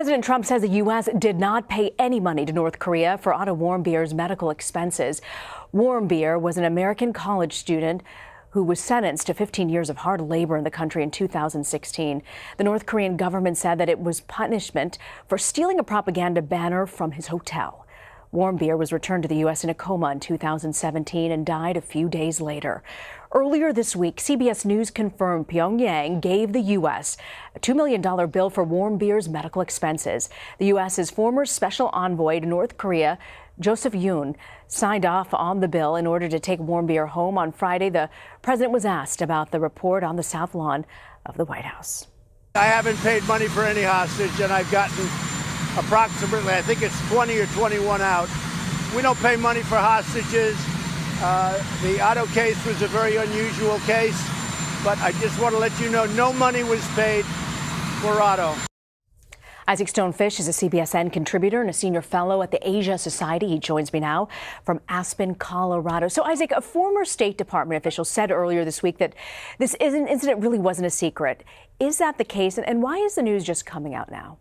President Trump says the U.S. did not pay any money to North Korea for Otto Warmbier's medical expenses. Warmbier was an American college student who was sentenced to 15 years of hard labor in the country in 2016. The North Korean government said that it was punishment for stealing a propaganda banner from his hotel. Warmbier was returned to the U.S. in a coma in 2017 and died a few days later. Earlier this week, CBS News confirmed Pyongyang gave the U.S. a $2 million bill for Warmbier's medical expenses. The U.S.'s former special envoy to North Korea, Joseph Yoon, signed off on the bill in order to take Warmbier home. On Friday, the president was asked about the report on the South Lawn of the White House. I haven't paid money for any hostage, and I've gotten approximately, I think it's 20 or 21 out. We don't pay money for hostages. The Otto case was a very unusual case, but I just want to let you know no money was paid for Otto. Isaac Stonefish is a CBSN contributor and a senior fellow at the Asia Society. He joins me now from Aspen, Colorado. So, Isaac, a former State Department official said earlier this week that this incident really wasn't a secret. Is that the case? And why is the news just coming out now?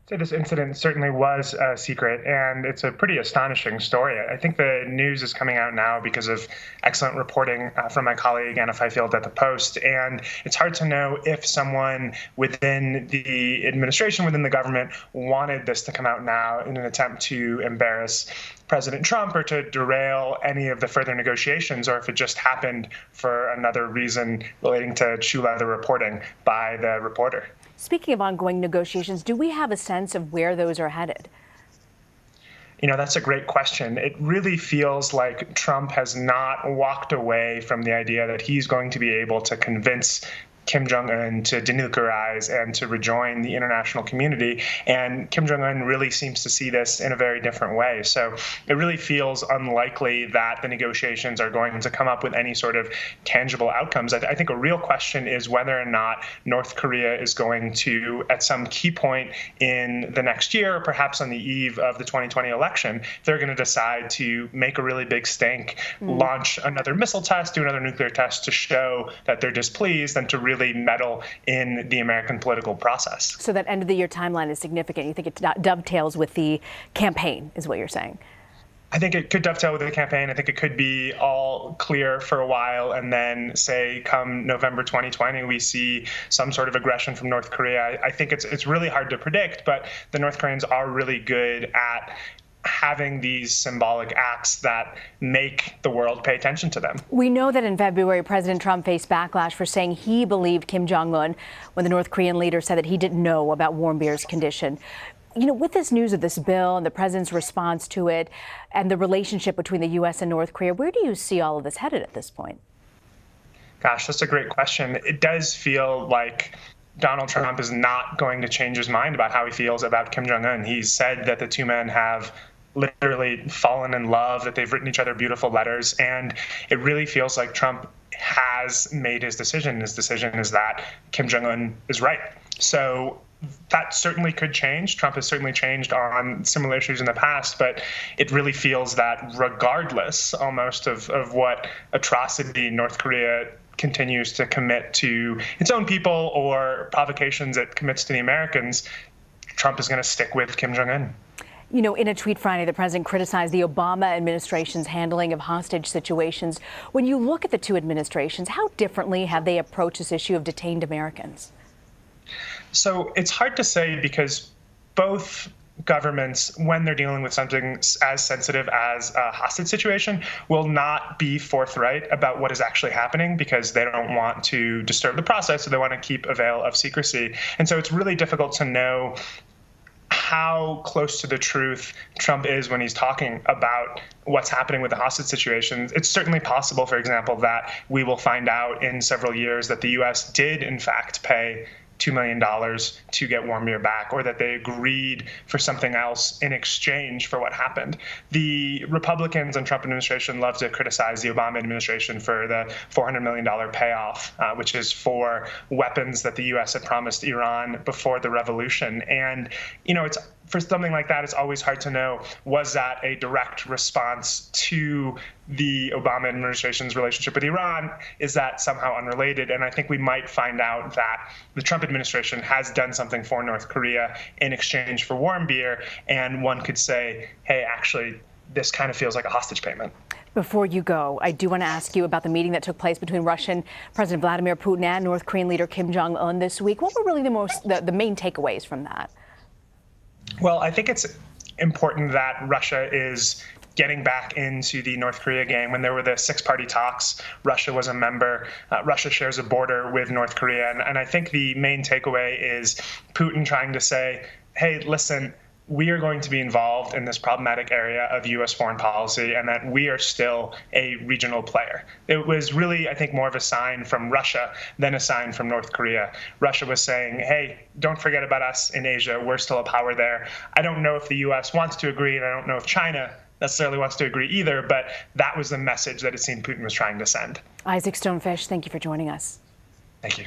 This incident certainly was a secret, and it's a pretty astonishing story. I think the news is coming out now because of excellent reporting from my colleague Anna Fifield at the Post, and it's hard to know if someone within the administration, within the government, wanted this to come out now in an attempt to embarrass President Trump or to derail any of the further negotiations, or if it just happened for another reason relating to shoe leather reporting by the reporter. Speaking of ongoing negotiations, do we have a sense of where those are headed? That's a great question. It really feels like Trump has not walked away from the idea that he's going to be able to convince Kim Jong-un to denuclearize and to rejoin the international community. And Kim Jong-un really seems to see this in a very different way. So it really feels unlikely that the negotiations are going to come up with any sort of tangible outcomes. I think a real question is whether or not North Korea is going to, at some key point in the next year, or perhaps on the eve of the 2020 election, they're going to decide to make a really big stink, launch another missile test, do another nuclear test to show that they're displeased and to really meddle in the American political process. So that end of the year timeline is significant. You think it dovetails with the campaign, is what you're saying? I think it could dovetail with the campaign. I think it could be all clear for a while, and then, say, come November 2020, we see some sort of aggression from North Korea. I think it's really hard to predict, but the North Koreans are really good at having these symbolic acts that make the world pay attention to them. We know that in February, President Trump faced backlash for saying he believed Kim Jong-un when the North Korean leader said that he didn't know about Warmbier's condition. With this news of this bill and the president's response to it and the relationship between the U.S. and North Korea, where do you see all of this headed at this point? Gosh, that's a great question. It does feel like Donald Trump is not going to change his mind about how he feels about Kim Jong-un. He's said that the two men have literally fallen in love, that they've written each other beautiful letters, and it really feels like Trump has made his decision. His decision is that Kim Jong-un is right. So that certainly could change. Trump has certainly changed on similar issues in the past, but it really feels that regardless almost of what atrocity North Korea continues to commit to its own people or provocations it commits to the Americans, Trump is going to stick with Kim Jong-un. In a tweet Friday, the president criticized the Obama administration's handling of hostage situations. When you look at the two administrations, how differently have they approached this issue of detained Americans? So it's hard to say because both governments, when they're dealing with something as sensitive as a hostage situation, will not be forthright about what is actually happening because they don't want to disturb the process, so they want to keep a veil of secrecy. And so it's really difficult to know how close to the truth Trump is when he's talking about what's happening with the hostage situation. It's certainly possible, for example, that we will find out in several years that the U.S. did, in fact, pay $2 million to get Warmbier back, or that they agreed for something else in exchange for what happened. The Republicans and Trump administration love to criticize the Obama administration for the $400 million payoff, which is for weapons that the U.S. had promised Iran before the revolution. And, it's for something like that, it's always hard to know, was that a direct response to the Obama administration's relationship with Iran? Is that somehow unrelated? And I think we might find out that the Trump administration has done something for North Korea in exchange for Warmbier, and one could say, hey, actually, this kind of feels like a hostage payment. Before you go, I do want to ask you about the meeting that took place between Russian President Vladimir Putin and North Korean leader Kim Jong-un this week. What were really the main takeaways from that? Well, I think it's important that Russia is getting back into the North Korea game. When there were the six-party talks, Russia was a member. Russia shares a border with North Korea. And I think the main takeaway is Putin trying to say, hey, listen, we are going to be involved in this problematic area of U.S. foreign policy, and that we are still a regional player. It was really, I think, more of a sign from Russia than a sign from North Korea. Russia was saying, hey, don't forget about us in Asia. We're still a power there. I don't know if the U.S. wants to agree, and I don't know if China necessarily wants to agree either, but that was the message that it seemed Putin was trying to send. Isaac Stonefish, thank you for joining us. Thank you.